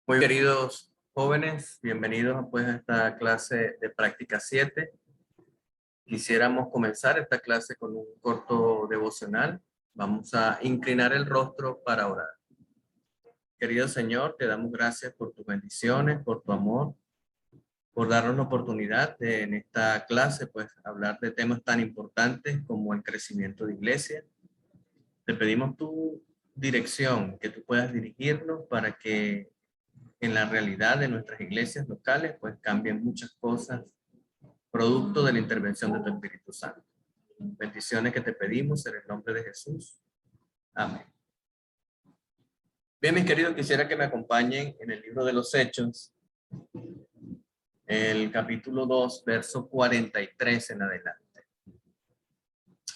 Muy queridos jóvenes, bienvenidos pues a esta clase de práctica 7. Quisiéramos comenzar esta clase con un corto devocional. Vamos a inclinar el rostro para orar. Querido Señor, te damos gracias por tus bendiciones, por tu amor, por darnos la oportunidad de en esta clase pues hablar de temas tan importantes como el crecimiento de iglesia. Te pedimos tu dirección, que tú puedas dirigirnos para que en la realidad de nuestras iglesias locales, pues cambien muchas cosas, producto de la intervención de tu Espíritu Santo. Bendiciones que te pedimos en el nombre de Jesús. Amén. Bien, mis queridos, quisiera que me acompañen en el libro de los Hechos, el capítulo 2, verso 43 en adelante.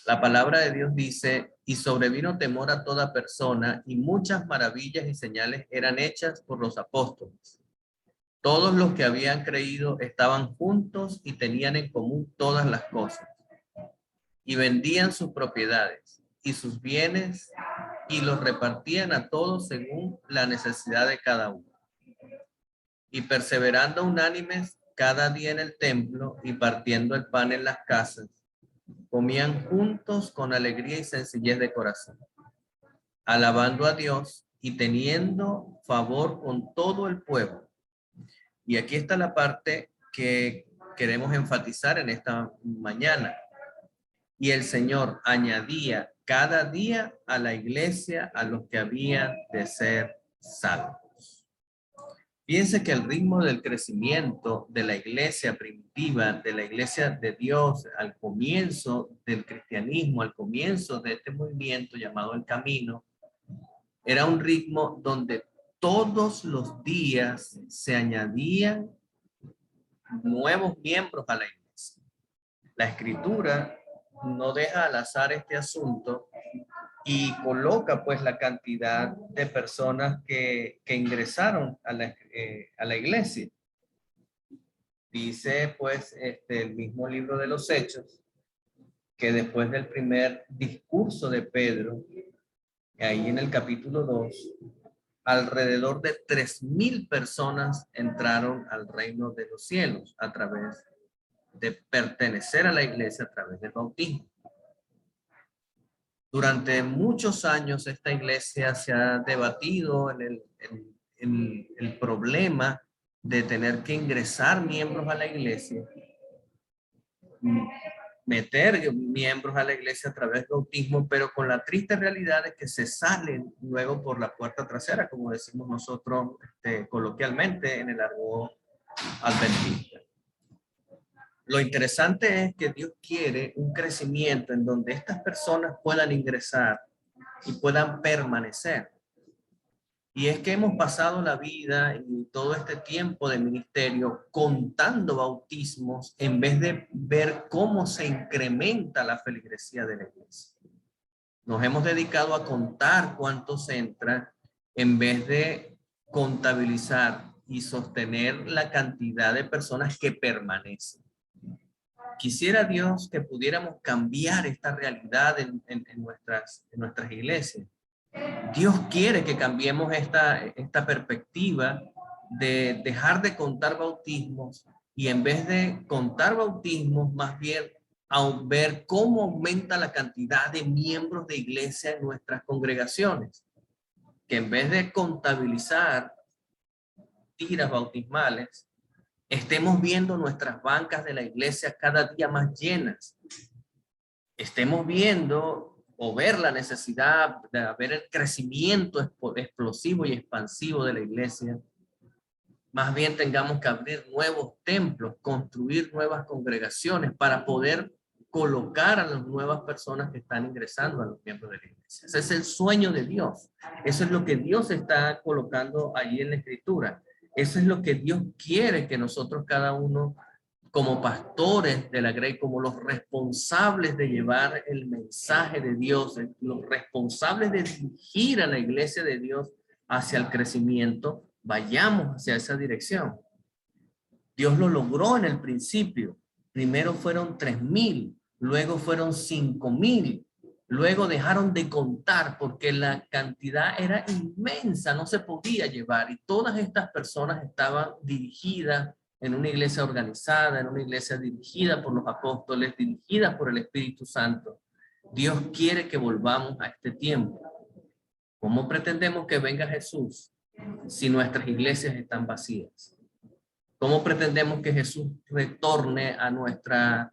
La palabra de Dios dice: y sobrevino temor a toda persona, y muchas maravillas y señales eran hechas por los apóstoles. Todos los que habían creído estaban juntos y tenían en común todas las cosas, y vendían sus propiedades y sus bienes y los repartían a todos según la necesidad de cada uno. Y perseverando unánimes cada día en el templo y partiendo el pan en las casas, comían juntos con alegría y sencillez de corazón, alabando a Dios y teniendo favor con todo el pueblo. Y aquí está la parte que queremos enfatizar en esta mañana. Y el Señor añadía cada día a la iglesia a los que habían de ser salvos. Piense que el ritmo del crecimiento de la iglesia primitiva, de la iglesia de Dios, al comienzo del cristianismo, al comienzo de este movimiento llamado el camino, era un ritmo donde todos los días se añadían nuevos miembros a la iglesia. La Escritura no deja al azar este asunto y coloca pues la cantidad de personas que ingresaron a la iglesia. Dice pues el mismo libro de los Hechos que después del primer discurso de Pedro, ahí en el capítulo 2, alrededor de 3,000 personas entraron al reino de los cielos a través de pertenecer a la iglesia, a través del bautismo. Durante muchos años esta iglesia se ha debatido en el problema de tener que ingresar miembros a la iglesia, meter miembros a la iglesia a través del bautismo, pero con la triste realidad de que se salen luego por la puerta trasera, como decimos nosotros coloquialmente en el argot adventista. Lo interesante es que Dios quiere un crecimiento en donde estas personas puedan ingresar y puedan permanecer. Y es que hemos pasado la vida y todo este tiempo de ministerio contando bautismos en vez de ver cómo se incrementa la feligresía de la iglesia. Nos hemos dedicado a contar cuántos entran en vez de contabilizar y sostener la cantidad de personas que permanecen. Quisiera Dios que pudiéramos cambiar esta realidad en nuestras iglesias. Dios quiere que cambiemos esta perspectiva de dejar de contar bautismos y en vez de contar bautismos, más bien a ver cómo aumenta la cantidad de miembros de iglesia en nuestras congregaciones. Que en vez de contabilizar tiras bautismales, estemos viendo nuestras bancas de la iglesia cada día más llenas. Estemos viendo o ver la necesidad de ver el crecimiento explosivo y expansivo de la iglesia. Más bien tengamos que abrir nuevos templos, construir nuevas congregaciones para poder colocar a las nuevas personas que están ingresando a los miembros de la iglesia. Ese es el sueño de Dios. Eso es lo que Dios está colocando allí en la Escritura. Eso es lo que Dios quiere que nosotros cada uno, como pastores de la Grey, como los responsables de llevar el mensaje de Dios, los responsables de dirigir a la iglesia de Dios hacia el crecimiento, vayamos hacia esa dirección. Dios lo logró en el principio. Primero fueron 3,000, luego fueron 5,000, Luego dejaron de contar porque la cantidad era inmensa, no se podía llevar. Y todas estas personas estaban dirigidas en una iglesia organizada, en una iglesia dirigida por los apóstoles, dirigida por el Espíritu Santo. Dios quiere que volvamos a este tiempo. ¿Cómo pretendemos que venga Jesús si nuestras iglesias están vacías? ¿Cómo pretendemos que Jesús retorne a nuestra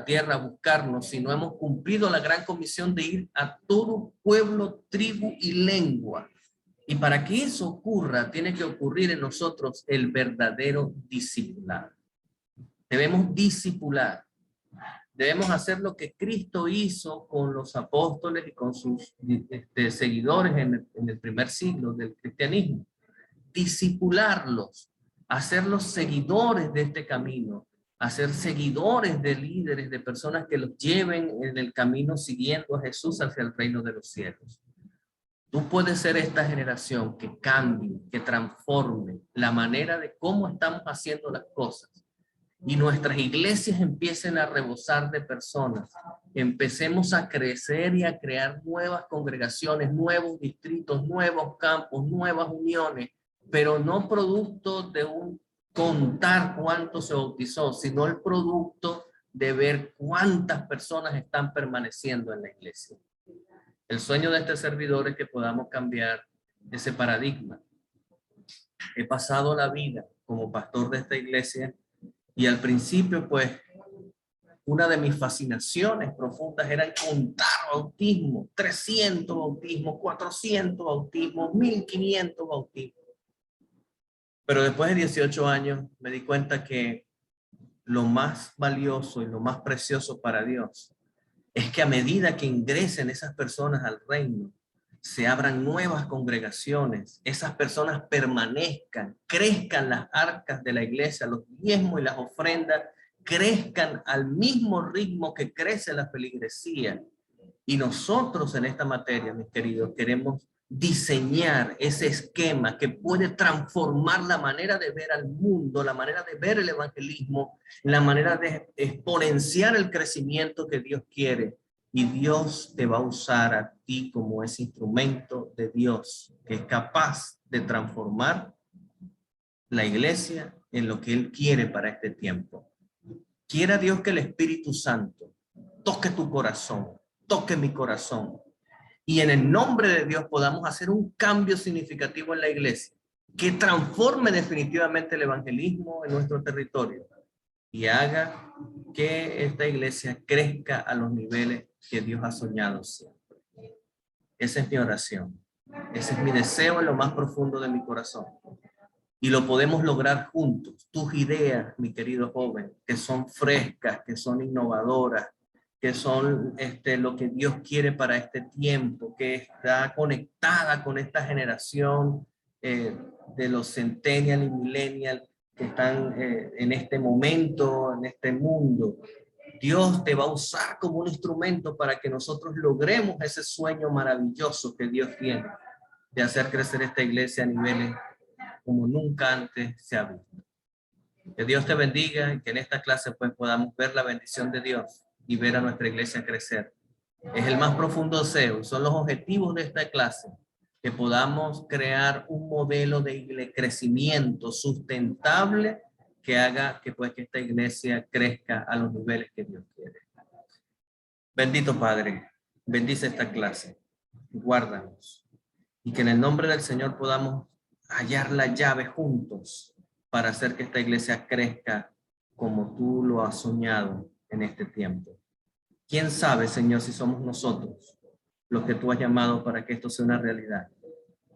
tierra a buscarnos si no hemos cumplido la gran comisión de ir a todo pueblo, tribu y lengua? Y para que eso ocurra, tiene que ocurrir en nosotros el verdadero discipulado. Debemos discipular. Debemos hacer lo que Cristo hizo con los apóstoles y con sus seguidores en el primer siglo del cristianismo. Discipularlos, hacerlos seguidores de este camino, hacer seguidores de líderes, de personas que los lleven en el camino siguiendo a Jesús hacia el reino de los cielos. Tú puedes ser esta generación que cambie, que transforme la manera de cómo estamos haciendo las cosas. Y nuestras iglesias empiecen a rebosar de personas. Empecemos a crecer y a crear nuevas congregaciones, nuevos distritos, nuevos campos, nuevas uniones, pero no producto de un contar cuánto se bautizó, sino el producto de ver cuántas personas están permaneciendo en la iglesia. El sueño de este servidor es que podamos cambiar ese paradigma. He pasado la vida como pastor de esta iglesia y al principio, pues, una de mis fascinaciones profundas era contar bautismos, 300 bautismos, 400 bautismos, 1500 bautismos. Pero después de 18 años me di cuenta que lo más valioso y lo más precioso para Dios es que a medida que ingresen esas personas al reino, se abran nuevas congregaciones, esas personas permanezcan, crezcan las arcas de la iglesia, los diezmos y las ofrendas, crezcan al mismo ritmo que crece la feligresía. Y nosotros en esta materia, mis queridos, queremos diseñar ese esquema que puede transformar la manera de ver al mundo, la manera de ver el evangelismo, la manera de exponenciar el crecimiento que Dios quiere. Y Dios te va a usar a ti como ese instrumento de Dios que es capaz de transformar la iglesia en lo que Él quiere para este tiempo. Quiera Dios que el Espíritu Santo toque tu corazón, toque mi corazón, y en el nombre de Dios podamos hacer un cambio significativo en la iglesia que transforme definitivamente el evangelismo en nuestro territorio y haga que esta iglesia crezca a los niveles que Dios ha soñado siempre. Esa es mi oración. Ese es mi deseo en lo más profundo de mi corazón. Y lo podemos lograr juntos. Tus ideas, mi querido joven, que son frescas, que son innovadoras, que son lo que Dios quiere para este tiempo, que está conectada con esta generación de los centennial y millennial que están en este momento, en este mundo. Dios te va a usar como un instrumento para que nosotros logremos ese sueño maravilloso que Dios tiene de hacer crecer esta iglesia a niveles como nunca antes se ha visto. Que Dios te bendiga y que en esta clase pues podamos ver la bendición de Dios y ver a nuestra iglesia crecer. Es el más profundo deseo, son los objetivos de esta clase, que podamos crear un modelo de crecimiento sustentable que haga que pues que esta iglesia crezca a los niveles que Dios quiere. Bendito Padre, bendice esta clase, guárdanos y que en el nombre del Señor podamos hallar la llave juntos para hacer que esta iglesia crezca como tú lo has soñado en este tiempo. ¿Quién sabe, Señor, si somos nosotros los que tú has llamado para que esto sea una realidad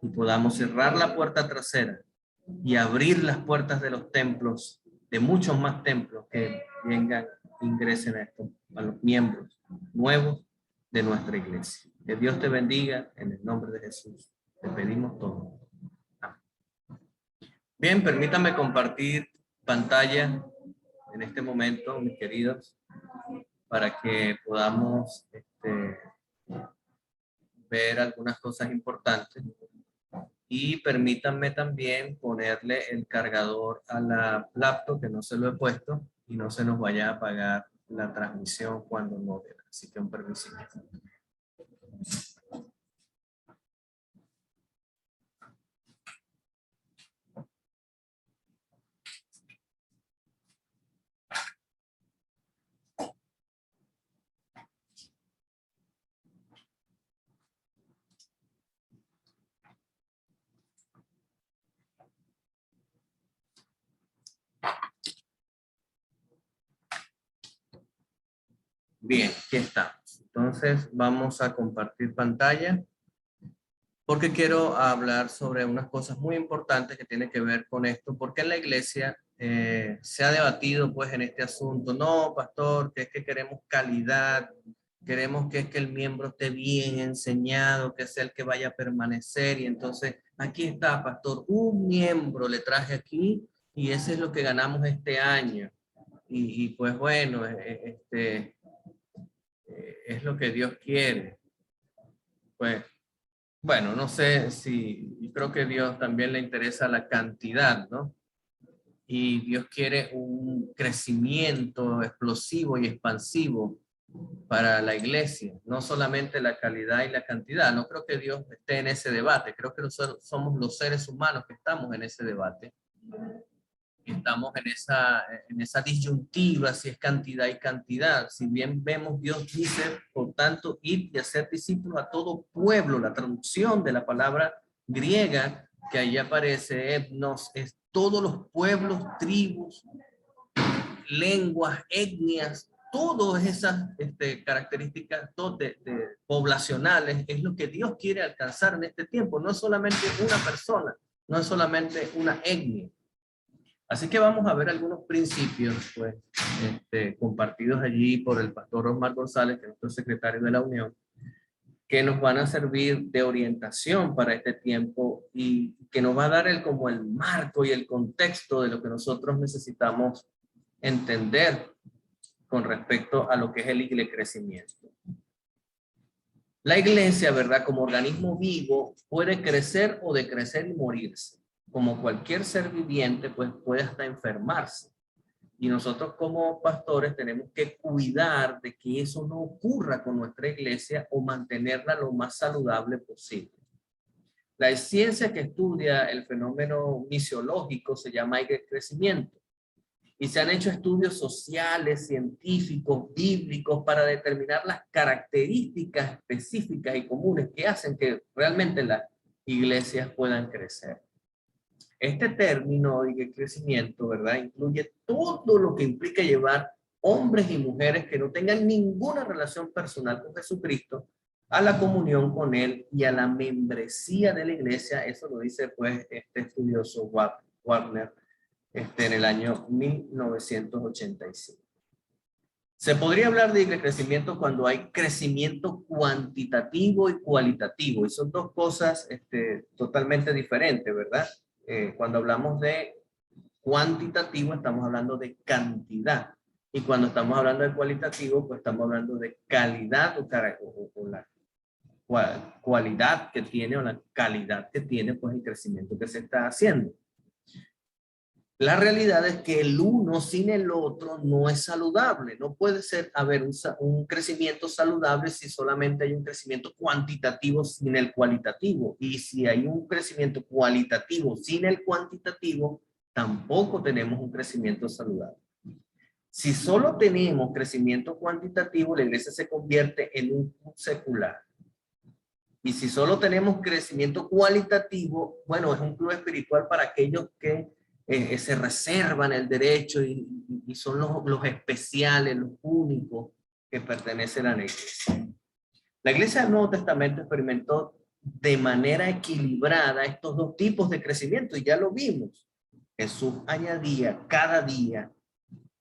y podamos cerrar la puerta trasera y abrir las puertas de los templos, de muchos más templos que vengan, ingresen a esto, a los miembros nuevos de nuestra iglesia? Que Dios te bendiga en el nombre de Jesús. Te pedimos todo. Amén. Bien, permítanme compartir pantalla en este momento, mis queridos, para que podamos ver algunas cosas importantes. Y permítanme también ponerle el cargador a la laptop, que no se lo he puesto, y no se nos vaya a apagar la transmisión cuando no vea. Así que un permiso. Bien, aquí estamos. Entonces vamos a compartir pantalla porque quiero hablar sobre unas cosas muy importantes que tienen que ver con esto, porque en la iglesia se ha debatido pues en este asunto. No, pastor, que es que queremos calidad, queremos que es que el miembro esté bien enseñado, que sea el que vaya a permanecer, y entonces aquí está, pastor, un miembro le traje aquí y ese es lo que ganamos este año. Y pues bueno, es lo que Dios quiere. Pues bueno, no sé si, y creo que Dios también le interesa la cantidad, ¿no? Y Dios quiere un crecimiento explosivo y expansivo para la iglesia, no solamente la calidad y la cantidad. No creo que Dios esté en ese debate, creo que somos los seres humanos que estamos en ese debate. Estamos en esa disyuntiva, si es cantidad y cantidad. Si bien vemos, Dios dice, por tanto, ir y hacer discípulos a todo pueblo. La traducción de la palabra griega que ahí aparece, etnos, es todos los pueblos, tribus, lenguas, etnias, todas esas características poblacionales, es lo que Dios quiere alcanzar en este tiempo. No es solamente una persona, no es solamente una etnia. Así que vamos a ver algunos principios pues, compartidos allí por el pastor Osmar González, que es nuestro secretario de la Unión, que nos van a servir de orientación para este tiempo y que nos va a dar como el marco y el contexto de lo que nosotros necesitamos entender con respecto a lo que es el crecimiento. La iglesia, ¿verdad? Como organismo vivo, puede crecer o decrecer y morirse. Como cualquier ser viviente, pues puede hasta enfermarse. Y nosotros como pastores tenemos que cuidar de que eso no ocurra con nuestra iglesia o mantenerla lo más saludable posible. La ciencia que estudia el fenómeno misiológico se llama crecimiento. Y se han hecho estudios sociales, científicos, bíblicos para determinar las características específicas y comunes que hacen que realmente las iglesias puedan crecer. Este término de crecimiento, ¿verdad? Incluye todo lo que implica llevar hombres y mujeres que no tengan ninguna relación personal con Jesucristo a la comunión con Él y a la membresía de la iglesia. Eso lo dice pues este estudioso Wagner en el año 1985. Se podría hablar de crecimiento cuando hay crecimiento cuantitativo y cualitativo, y son dos cosas totalmente diferentes, ¿verdad? Cuando hablamos de cuantitativo estamos hablando de cantidad, y cuando estamos hablando de cualitativo pues estamos hablando de calidad o la cualidad que tiene o la calidad que tiene pues el crecimiento que se está haciendo. La realidad es que el uno sin el otro no es saludable. No puede haber un crecimiento saludable si solamente hay un crecimiento cuantitativo sin el cualitativo. Y si hay un crecimiento cualitativo sin el cuantitativo, tampoco tenemos un crecimiento saludable. Si solo tenemos crecimiento cuantitativo, la iglesia se convierte en un club secular. Y si solo tenemos crecimiento cualitativo, bueno, es un club espiritual para aquellos que se reservan el derecho y son los especiales, los únicos que pertenecen a la iglesia. La iglesia del Nuevo Testamento experimentó de manera equilibrada estos dos tipos de crecimiento y ya lo vimos. Jesús añadía cada día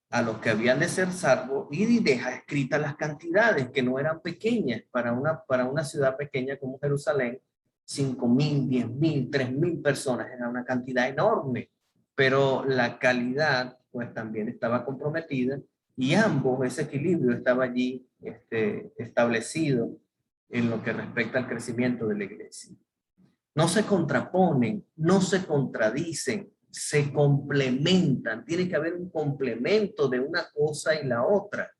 a los que habían de ser salvos y deja escritas las cantidades que no eran pequeñas para una ciudad pequeña como Jerusalén. 5,000, 10,000, 3,000 personas, era una cantidad enorme. Pero la calidad pues también estaba comprometida y ambos, ese equilibrio estaba allí establecido en lo que respecta al crecimiento de la iglesia. No se contraponen, no se contradicen, se complementan. Tiene que haber un complemento de una cosa y la otra.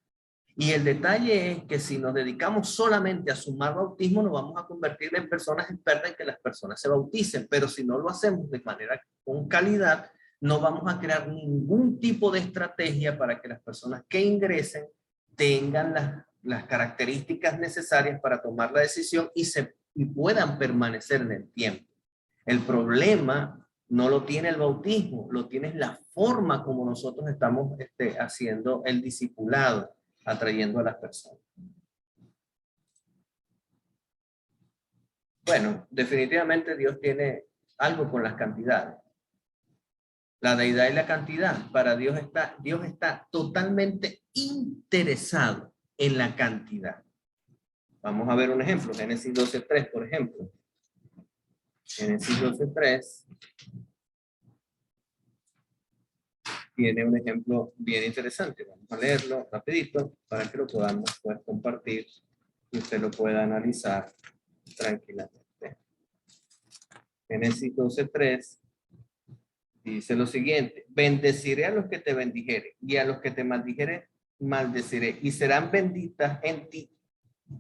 Y el detalle es que si nos dedicamos solamente a sumar bautismo, nos vamos a convertir en personas expertas en que las personas se bauticen, pero si no lo hacemos de manera con calidad, no vamos a crear ningún tipo de estrategia para que las personas que ingresen tengan las características necesarias para tomar la decisión y puedan permanecer en el tiempo. El problema no lo tiene el bautismo, lo tiene la forma como nosotros estamos haciendo el discipulado, atrayendo a las personas. Bueno, definitivamente Dios tiene algo con las cantidades. La deidad y la cantidad. Para Dios está totalmente interesado en la cantidad. Vamos a ver un ejemplo. Génesis 12:3, por ejemplo. Génesis 12:3 tiene un ejemplo bien interesante. Vamos a leerlo rapidito para que lo podamos compartir y usted lo pueda analizar tranquilamente. Génesis 12:3 dice lo siguiente: bendeciré a los que te bendijeren y a los que te maldijeren maldeciré, y serán benditas en ti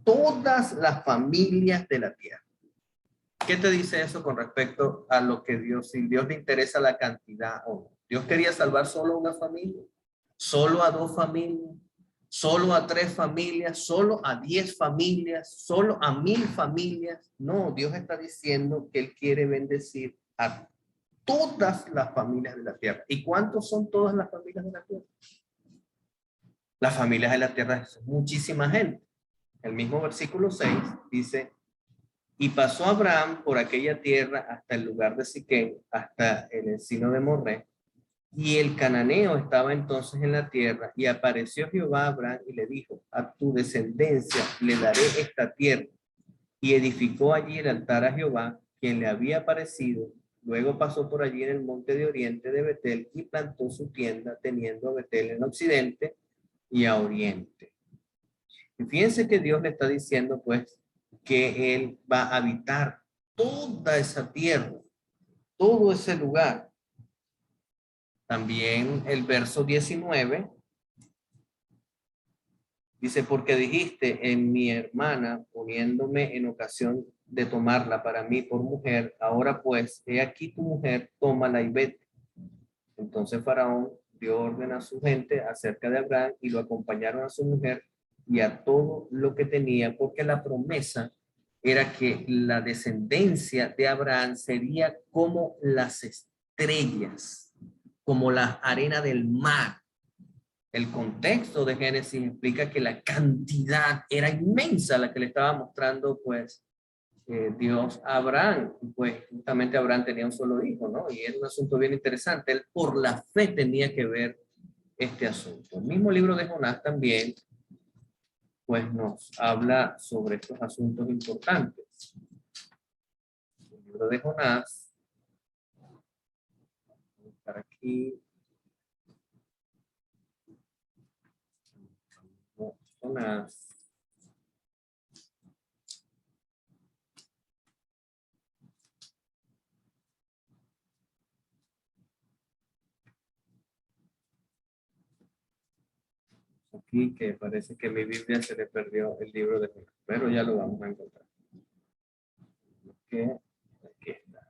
todas las familias de la tierra. ¿Qué te dice eso con respecto a lo que Dios, si Dios le interesa la cantidad o no? Dios quería salvar solo a una familia, solo a 2 familias, solo a 3 familias, solo a 10 familias, solo a 1000 familias. No, Dios está diciendo que Él quiere bendecir a todas las familias de la tierra. ¿Y cuántos son todas las familias de la tierra? Las familias de la tierra es muchísima gente. El mismo versículo 6 dice: y pasó Abraham por aquella tierra hasta el lugar de Siquem, hasta el encino de Morré, y el cananeo estaba entonces en la tierra, y apareció Jehová a Abraham y le dijo: a tu descendencia le daré esta tierra. Y edificó allí el altar a Jehová, quien le había aparecido. Luego pasó por allí en el monte de oriente de Betel y plantó su tienda, teniendo a Betel en occidente y a oriente. Y fíjense que Dios le está diciendo pues que Él va a habitar toda esa tierra, todo ese lugar. También el verso 19 dice: porque dijiste en mi hermana, poniéndome en ocasión de tomarla para mí por mujer, ahora pues, he aquí tu mujer, tómala y vete. Entonces Faraón dio orden a su gente acerca de Abraham y lo acompañaron a su mujer y a todo lo que tenía, porque la promesa era que la descendencia de Abraham sería como las estrellas, como la arena del mar. El contexto de Génesis explica que la cantidad era inmensa la que le estaba mostrando pues Dios a Abraham. Pues justamente Abraham tenía un solo hijo, ¿no? Y es un asunto bien interesante. Él por la fe tenía que ver este asunto. El mismo libro de Jonás también pues nos habla sobre estos asuntos importantes. El libro de Jonás, voy a buscar aquí, Jonás. Aquí que parece que mi Biblia se le perdió el libro de Jonás, pero ya lo vamos a encontrar. Okay. Aquí está.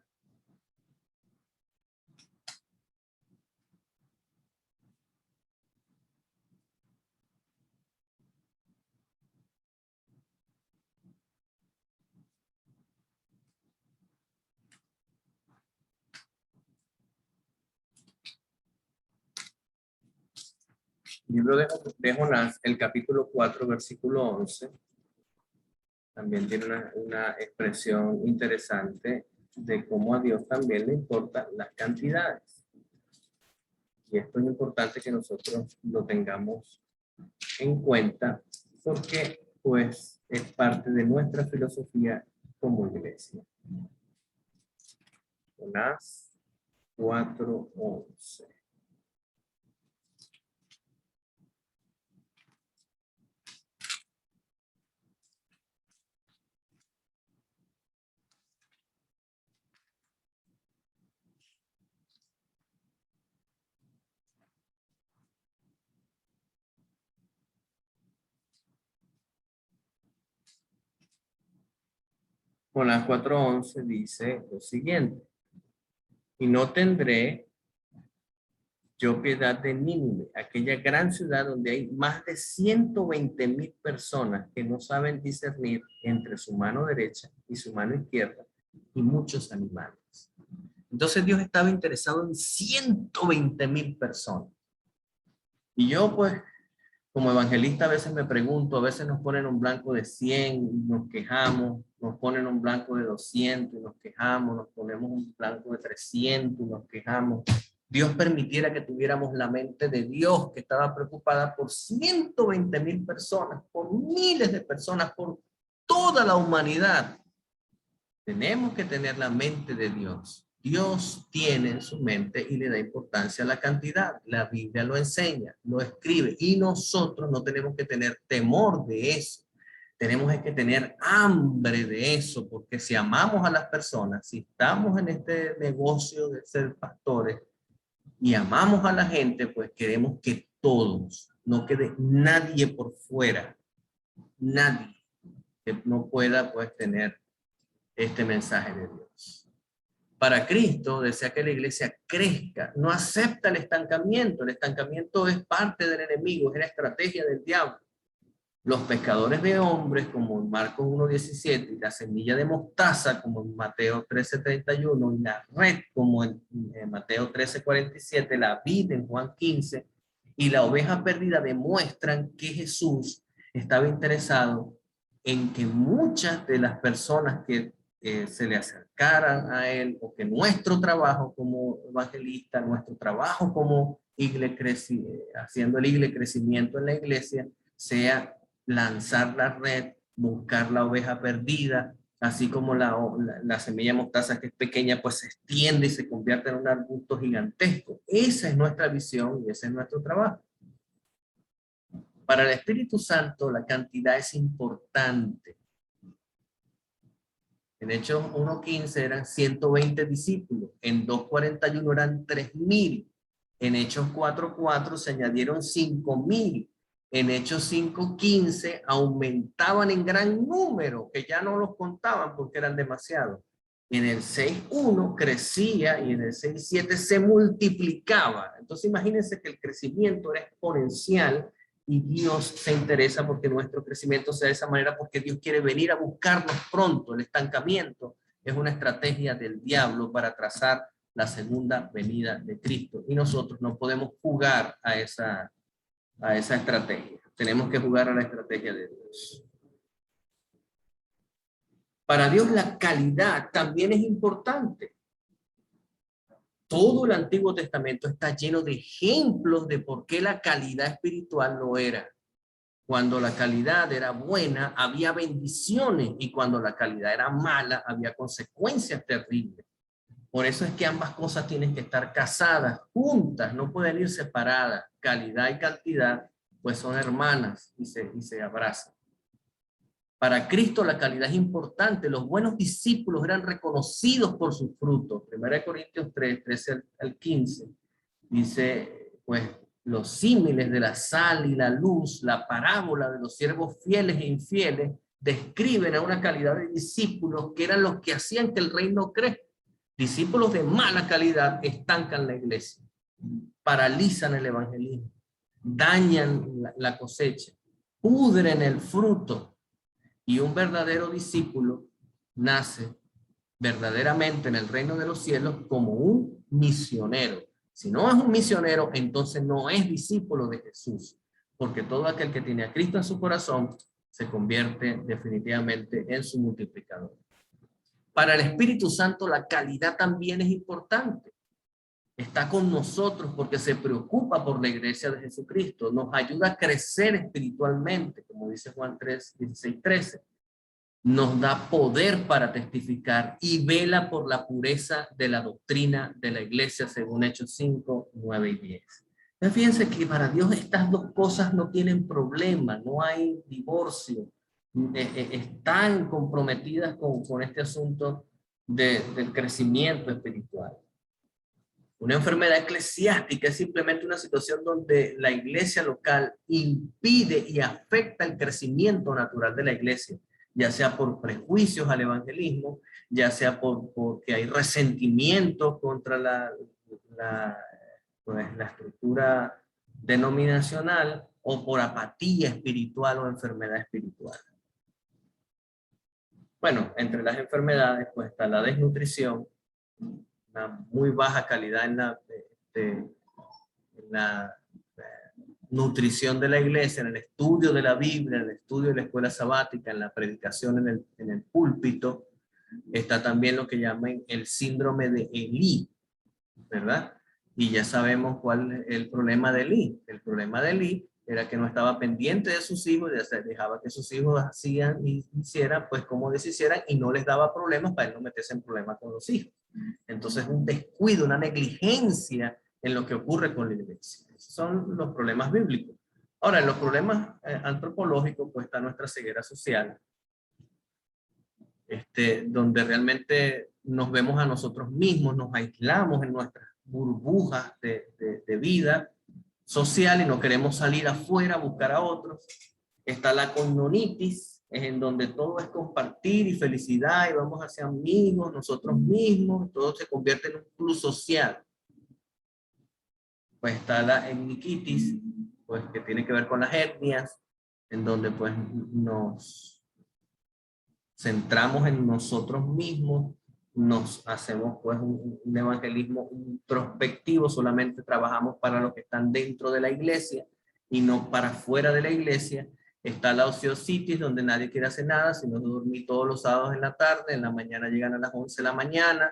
Libro de Jonás, el capítulo 4, versículo 11, también tiene una expresión interesante de cómo a Dios también le importan las cantidades. Y esto es importante que nosotros lo tengamos en cuenta porque pues es parte de nuestra filosofía como iglesia. Jonás 4:11. Jonás 4:11 dice lo siguiente: y no tendré yo piedad de Nínive, aquella gran ciudad donde hay más de 120,000 personas que no saben discernir entre su mano derecha y su mano izquierda, y muchos animales. Entonces Dios estaba interesado en 120,000 personas. Y yo, pues, como evangelista, a veces me pregunto, a veces nos ponen un blanco de 100 y nos quejamos, nos ponen un blanco de 200 y nos quejamos, nos ponemos un blanco de 300 y nos quejamos. Dios permitiera que tuviéramos la mente de Dios, que estaba preocupada por 120,000 personas, por miles de personas, por toda la humanidad. Tenemos que tener la mente de Dios. Dios tiene en su mente y le da importancia a la cantidad. La Biblia lo enseña, lo escribe, y nosotros no tenemos que tener temor de eso. Tenemos que tener hambre de eso, porque si amamos a las personas, si estamos en este negocio de ser pastores y amamos a la gente, pues queremos que todos, no quede nadie por fuera, nadie que no pueda pues tener este mensaje de Dios. Para Cristo desea que la iglesia crezca, no acepta el estancamiento. El estancamiento es parte del enemigo, es la estrategia del diablo. Los pescadores de hombres, como en Marcos 1:17, y la semilla de mostaza, como en Mateo 13:31, y la red, como en Mateo 13:47, la vid en Juan 15, y la oveja perdida, demuestran que Jesús estaba interesado en que muchas de las personas que se le acercaran a él, o que nuestro trabajo como evangelista, nuestro trabajo como haciendo el crecimiento en la iglesia, sea lanzar la red, buscar la oveja perdida, así como la semilla mostaza, que es pequeña, pues se extiende y se convierte en un arbusto gigantesco. Esa es nuestra visión y ese es nuestro trabajo. Para el Espíritu Santo la cantidad es importante. En Hechos 1:15 eran 120 discípulos, en 2:41 eran 3,000, en Hechos 4:4 se añadieron 5,000, en Hechos 5:15 aumentaban en gran número, que ya no los contaban porque eran demasiados. En el 6:1 crecía y en el 6:7 se multiplicaba. Entonces imagínense que el crecimiento era exponencial. Y Dios se interesa porque nuestro crecimiento sea de esa manera, porque Dios quiere venir a buscarnos pronto. El estancamiento es una estrategia del diablo para trazar la segunda venida de Cristo. Y nosotros no podemos jugar a esa estrategia. Tenemos que jugar a la estrategia de Dios. Para Dios la calidad también es importante. Todo el Antiguo Testamento está lleno de ejemplos de por qué la calidad espiritual lo era. Cuando la calidad era buena, había bendiciones, y cuando la calidad era mala, había consecuencias terribles. Por eso es que ambas cosas tienen que estar casadas, juntas, no pueden ir separadas. Calidad y cantidad, pues son hermanas y se abrazan. Para Cristo la calidad es importante. Los buenos discípulos eran reconocidos por sus frutos. 1 Corintios 3:13-15 dice, pues, los símiles de la sal y la luz, la parábola de los siervos fieles e infieles, describen a una calidad de discípulos que eran los que hacían que el reino crezca. Discípulos de mala calidad estancan la iglesia, paralizan el evangelismo, dañan la cosecha, pudren el fruto. Y un verdadero discípulo nace verdaderamente en el reino de los cielos como un misionero. Si no es un misionero, entonces no es discípulo de Jesús, porque todo aquel que tiene a Cristo en su corazón se convierte definitivamente en su multiplicador. Para el Espíritu Santo la calidad también es importante. Está con nosotros porque se preocupa por la iglesia de Jesucristo, nos ayuda a crecer espiritualmente, como dice Juan 3:16-13. Nos da poder para testificar y vela por la pureza de la doctrina de la iglesia, según Hechos 5:9-10. Entonces, fíjense que para Dios estas dos cosas no tienen problema, no hay divorcio. Están comprometidas con este asunto del crecimiento espiritual. Una enfermedad eclesiástica es simplemente una situación donde la iglesia local impide y afecta el crecimiento natural de la iglesia. ya sea por prejuicios al evangelismo, ya sea porque hay resentimiento contra pues, la estructura denominacional, o por apatía espiritual o enfermedad espiritual. Bueno, entre las enfermedades pues está la desnutrición, una muy baja calidad en la nutrición de la iglesia, en el estudio de la Biblia, en el estudio de la escuela sabática, en la predicación en el púlpito. Está también lo que llaman el síndrome de Elí, ¿verdad? Y ya sabemos cuál es el problema de Elí. El problema de Elí era que no estaba pendiente de sus hijos, dejaba que sus hijos hacían y hicieran pues como deshicieran, y no les daba problemas para él no meterse en problemas con los hijos. Entonces un descuido, una negligencia en lo que ocurre con la iglesia. Esos son los problemas bíblicos. Ahora, en los problemas antropológicos pues está nuestra ceguera social, donde realmente nos vemos a nosotros mismos, nos aislamos en nuestras burbujas de vida social y no queremos salir afuera a buscar a otros. Está la coinonitis, es en donde todo es compartir y felicidad y vamos hacia amigos, nosotros mismos, todo se convierte en un club social. Pues está la eniquitis, pues que tiene que ver con las etnias, en donde pues nos centramos en nosotros mismos, nos hacemos pues un evangelismo introspectivo, solamente trabajamos para los que están dentro de la iglesia y no para fuera de la iglesia. Está la ociositis, donde nadie quiere hacer nada, sino dormir todos los sábados en la tarde, en la mañana llegan a las 11 de la mañana,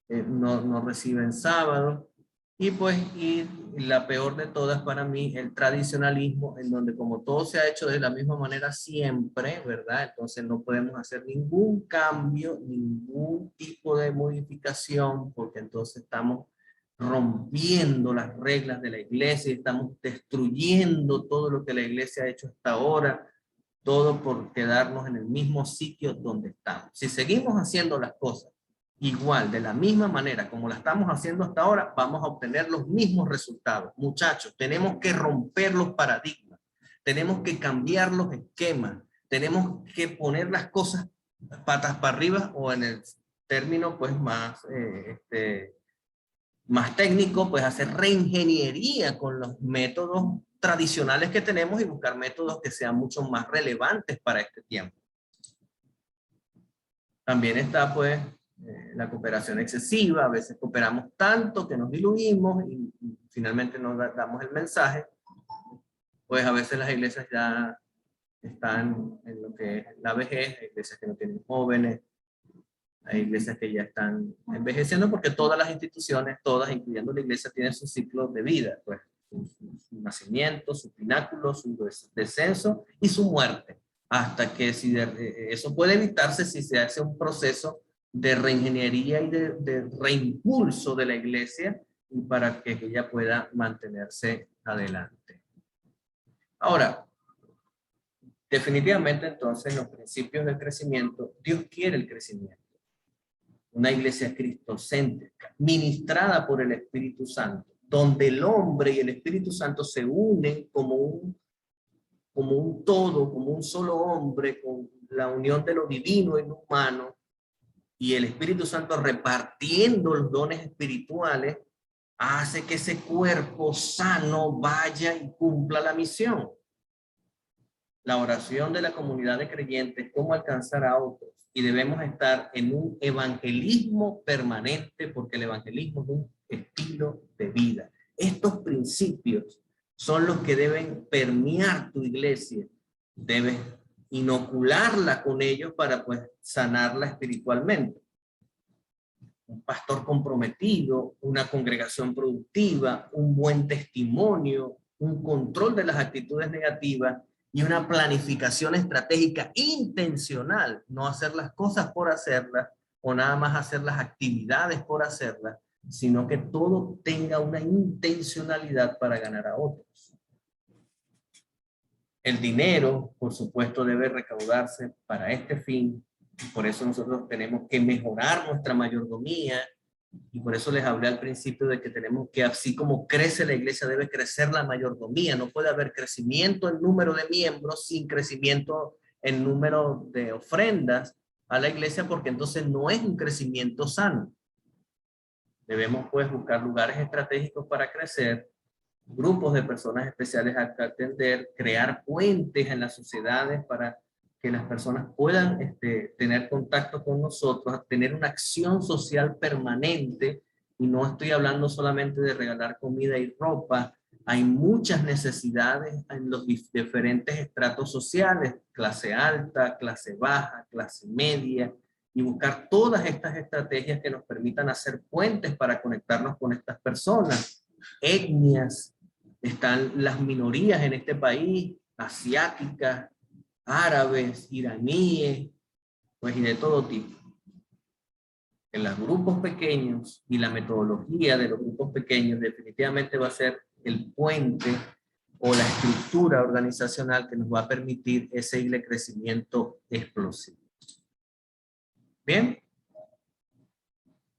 no reciben sábado. Y pues, y la peor de todas para mí, el tradicionalismo, en donde como todo se ha hecho de la misma manera siempre, ¿verdad? Entonces no podemos hacer ningún cambio, ningún tipo de modificación, porque entonces estamos rompiendo las reglas de la iglesia y estamos destruyendo todo lo que la iglesia ha hecho hasta ahora, todo por quedarnos en el mismo sitio donde estamos. Si seguimos haciendo las cosas igual, de la misma manera como la estamos haciendo hasta ahora, vamos a obtener los mismos resultados. Muchachos, tenemos que romper los paradigmas, tenemos que cambiar los esquemas, tenemos que poner las cosas patas para arriba, o en el término pues más, más técnico, pues hacer reingeniería con los métodos tradicionales que tenemos y buscar métodos que sean mucho más relevantes para este tiempo. También está pues la cooperación excesiva, a veces cooperamos tanto que nos diluimos y finalmente no damos el mensaje. Pues a veces las iglesias ya están en lo que es la vejez, hay iglesias que no tienen jóvenes, hay iglesias que ya están envejeciendo, porque todas las instituciones, todas incluyendo la iglesia, tienen su ciclo de vida, pues su nacimiento, su pináculo, su descenso y su muerte, hasta que si eso puede evitarse si se hace un proceso de reingeniería y de reimpulso de la iglesia y para que ella pueda mantenerse adelante. Ahora, definitivamente entonces los principios del crecimiento, Dios quiere el crecimiento. Una iglesia cristocéntrica, ministrada por el Espíritu Santo, donde el hombre y el Espíritu Santo se unen como un todo, como un solo hombre, con la unión de lo divino y lo humano, y el Espíritu Santo repartiendo los dones espirituales, hace que ese cuerpo sano vaya y cumpla la misión. La oración de la comunidad de creyentes, cómo alcanzar a otros, y debemos estar en un evangelismo permanente, porque el evangelismo es un estilo de vida. Estos principios son los que deben permear tu iglesia, debes inocularla con ellos para pues sanarla espiritualmente. Un pastor comprometido, una congregación productiva, un buen testimonio, un control de las actitudes negativas y una planificación estratégica intencional, no hacer las cosas por hacerlas o nada más hacer las actividades por hacerlas, sino que todo tenga una intencionalidad para ganar a otros. El dinero, por supuesto, debe recaudarse para este fin. Por eso nosotros tenemos que mejorar nuestra mayordomía. Y por eso les hablé al principio de que tenemos que, así como crece la iglesia, debe crecer la mayordomía. No puede haber crecimiento en número de miembros sin crecimiento el número de ofrendas a la iglesia, porque entonces no es un crecimiento sano. Debemos pues buscar lugares estratégicos para crecer, grupos de personas especiales a atender, crear puentes en las sociedades para que las personas puedan tener contacto con nosotros, tener una acción social permanente. Y no estoy hablando solamente de regalar comida y ropa. Hay muchas necesidades en los diferentes estratos sociales, clase alta, clase baja, clase media, y buscar todas estas estrategias que nos permitan hacer puentes para conectarnos con estas personas, etnias. Están las minorías en este país, asiáticas, árabes, iraníes, pues y de todo tipo. En los grupos pequeños y la metodología de los grupos pequeños definitivamente va a ser el puente o la estructura organizacional que nos va a permitir ese crecimiento explosivo. Bien.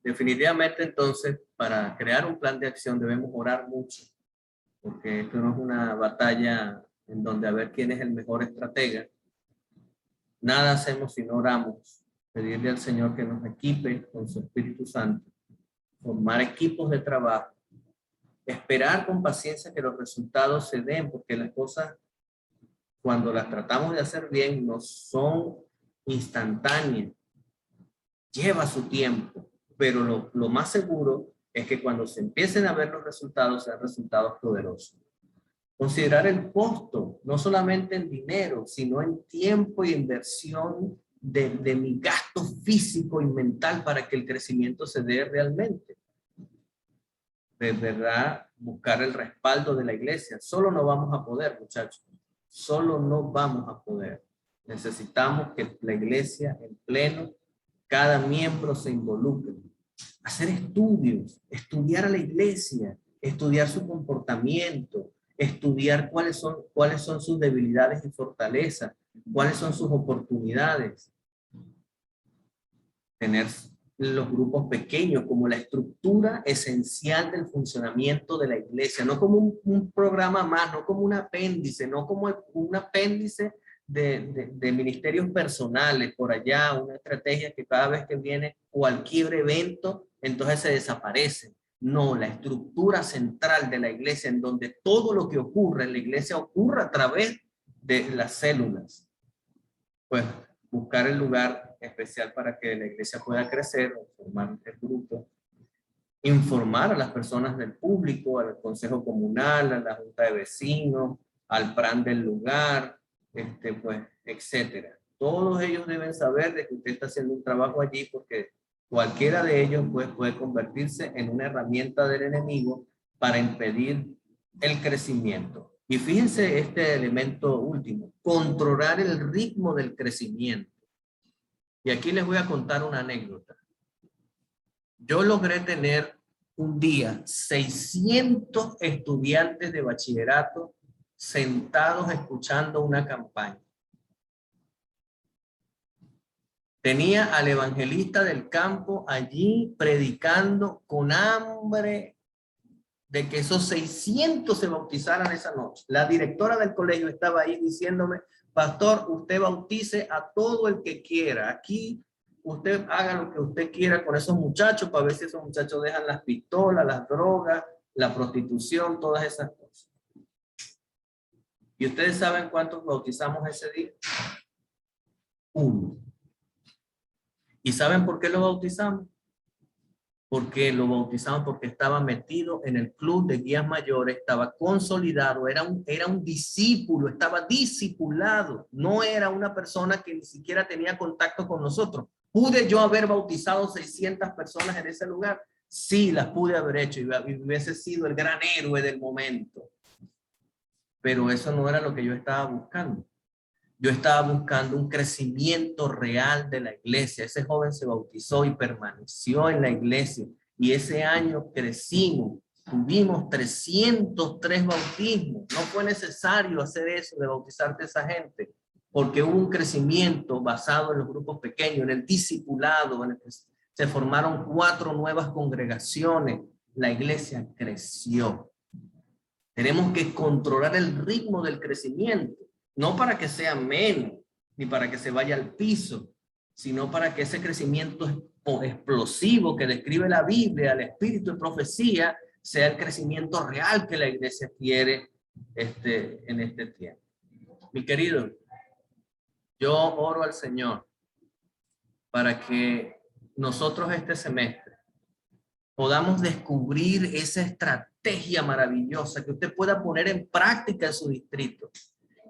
Definitivamente entonces para crear un plan de acción debemos orar mucho, porque esto no es una batalla en donde a ver quién es el mejor estratega. Nada hacemos si no oramos, pedirle al Señor que nos equipe con su Espíritu Santo, formar equipos de trabajo, esperar con paciencia que los resultados se den, porque las cosas, cuando las tratamos de hacer bien, no son instantáneas, lleva su tiempo, pero lo más seguro es que cuando se empiecen a ver los resultados, sean resultados poderosos. Considerar el costo, no solamente en dinero, sino en tiempo y inversión de mi gasto físico y mental para que el crecimiento se dé realmente. De verdad, buscar el respaldo de la iglesia. Solo no vamos a poder, muchachos. Solo no vamos a poder. Necesitamos que la iglesia en pleno, cada miembro se involucre. Hacer estudios, estudiar a la iglesia, estudiar su comportamiento, estudiar cuáles son sus debilidades y fortalezas, cuáles son sus oportunidades. Tener los grupos pequeños como la estructura esencial del funcionamiento de la iglesia, no como un programa más, no como un apéndice, no como un apéndice de ministerios personales por allá, una estrategia que cada vez que viene cualquier evento, entonces se desaparece. No, la estructura central de la iglesia, en donde todo lo que ocurre en la iglesia ocurre a través de las células. Pues buscar el lugar especial para que la iglesia pueda crecer, formar el grupo, informar a las personas del público, al consejo comunal, a la junta de vecinos, al plan del lugar, pues, etcétera. Todos ellos deben saber de que usted está haciendo un trabajo allí, porque cualquiera de ellos pues, puede convertirse en una herramienta del enemigo para impedir el crecimiento. Y fíjense este elemento último, controlar el ritmo del crecimiento. Y aquí les voy a contar una anécdota. Yo logré tener un día 600 estudiantes de bachillerato sentados escuchando una campaña. Tenía al evangelista del campo allí predicando con hambre de que esos 600 se bautizaran esa noche. La directora del colegio estaba ahí diciéndome, pastor, usted bautice a todo el que quiera. Aquí usted haga lo que usted quiera con esos muchachos para ver si esos muchachos dejan las pistolas, las drogas, la prostitución, todas esas cosas. ¿Y ustedes saben cuántos bautizamos ese día? 1. ¿Y saben por qué lo bautizamos? Porque lo bautizamos porque estaba metido en el club de guías mayores, estaba consolidado, era un discípulo, estaba discipulado, no era una persona que ni siquiera tenía contacto con nosotros. ¿Pude yo haber bautizado 600 personas en ese lugar? Sí, las pude haber hecho y hubiese sido el gran héroe del momento. Pero eso no era lo que yo estaba buscando. Yo estaba buscando un crecimiento real de la iglesia. Ese joven se bautizó y permaneció en la iglesia. Y ese año crecimos. Tuvimos 303 bautismos. No fue necesario hacer eso de bautizarte a esa gente, porque hubo un crecimiento basado en los grupos pequeños, en el discipulado, en el que se formaron 4 nuevas congregaciones. La iglesia creció. Tenemos que controlar el ritmo del crecimiento. No para que sea menos, ni para que se vaya al piso, sino para que ese crecimiento explosivo que describe la Biblia, el espíritu de profecía, sea el crecimiento real que la iglesia quiere en este tiempo. Mi querido, yo oro al Señor para que nosotros este semestre podamos descubrir esa estrategia maravillosa que usted pueda poner en práctica en su distrito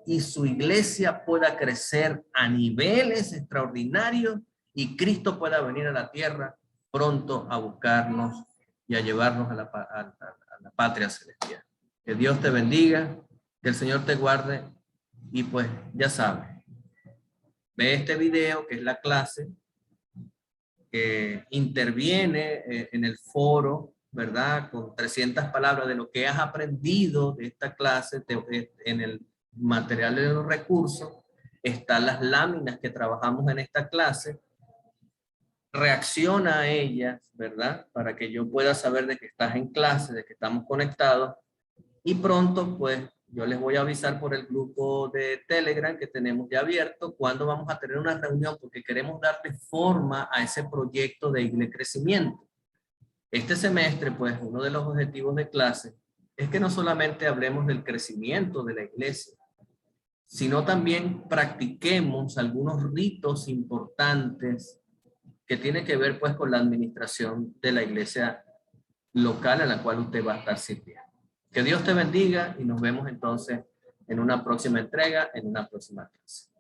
y su iglesia pueda crecer a niveles extraordinarios y Cristo pueda venir a la tierra pronto a buscarnos y a llevarnos a la patria celestial. Que Dios te bendiga, que el Señor te guarde y pues ya sabes, ve este video que es la clase que interviene en el foro, ¿verdad? Con 300 palabras de lo que has aprendido de esta clase en el material de los recursos, están las láminas que trabajamos en esta clase, reacciona a ellas, ¿verdad? Para que yo pueda saber de que estás en clase, de que estamos conectados y pronto pues yo les voy a avisar por el grupo de Telegram que tenemos ya abierto cuando vamos a tener una reunión porque queremos darle forma a ese proyecto de Iglesia Crecimiento. Este semestre, pues, uno de los objetivos de clase es que no solamente hablemos del crecimiento de la iglesia, sino también practiquemos algunos ritos importantes que tienen que ver, pues, con la administración de la iglesia local en la cual usted va a estar sirviendo. Que Dios te bendiga y nos vemos entonces en una próxima entrega, en una próxima clase.